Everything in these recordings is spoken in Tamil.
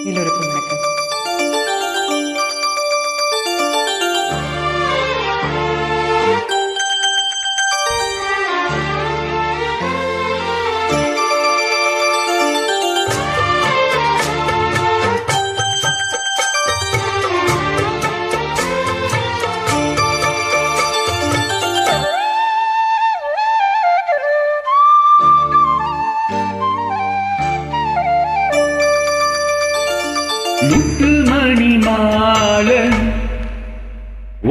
எல்லோருக்கும் வணக்கம். முத்து மணி மாலை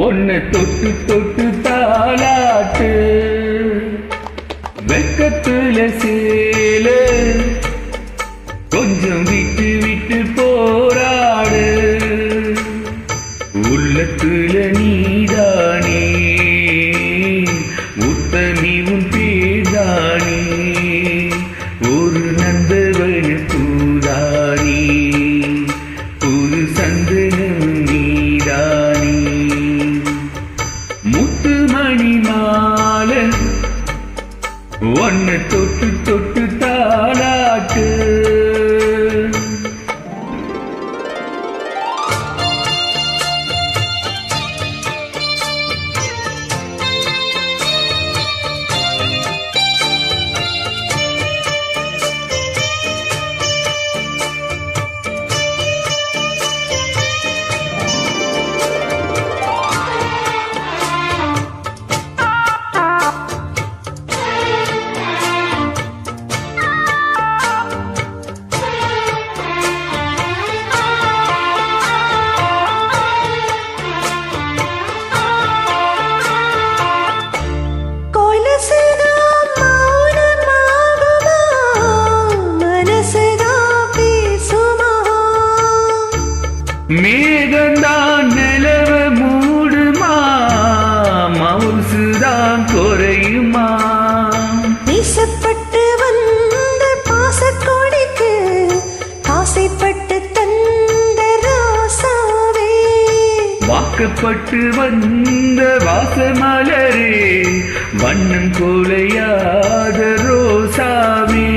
ஒன்ன தொட்டு தொட்டு தாளாட்டு வெக்கத்துல சேல கொஞ்சம் விட்டு விட்டு போராடு உள்ளத்துல நீதானே உத்தமி உன் பேர்தானே ஒரு நந்தவன பூதானே ஒரு சந்தனம் நீதானே முத்து மணி மாலை ஒன்ன தொட்டு தொட்டு தாளாட்டு மேகந்தான் நிலவ மூடுமா மவுசுதான் குறையுமா வீசப்பட்டு வந்த பாசக்கொடிக்கு ஆசைப்பட்டு தந்த ராசாவே வாக்கப்பட்டு வந்த வாசமலரே வண்ணம் கொலையாத ரோசாவே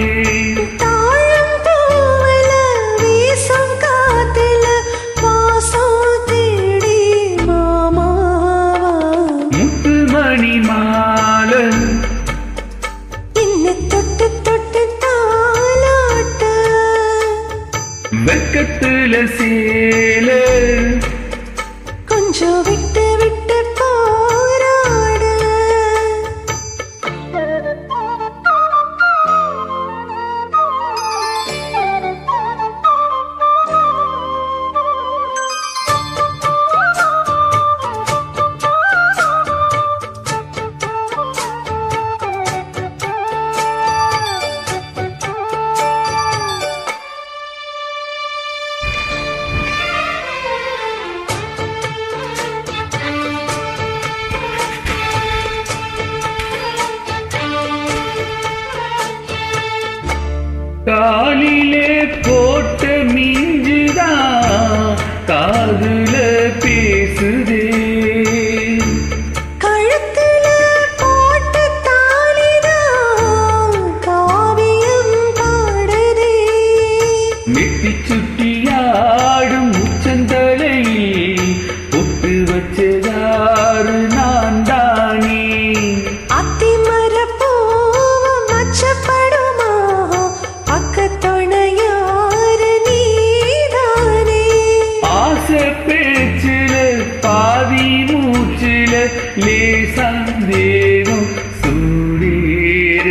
வெக்கத்துல சேல கொஞ்சம் விட்டு விட்டு போராடு காலிலே போட்ட மிஞ்சுதான் காதுல பேசுதே கழுத்துல போட்ட தாலிதான் காவியம் பாடுதே மெட்டி சுட்டியாடும் உச்சந்தலையில் பொட்டு வச்சதாறு நான் தானே அத்திமர பூவும் அச்சப்படுமா பக்கத்துணையாரு நீதானே ஆசை பேச்சில பாதி மூச்சில லேசந்தேனும் சூடேற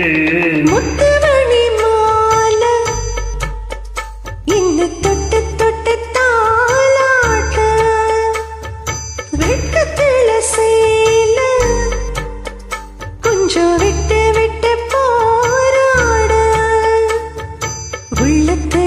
முத்துமணி மாலை இன்னும் தொட்டு தொட்டு தாளாட்ட வெட்கத்துல சேல கொஞ்சம் விட்டு விட்டு போராட உள்ளத்தை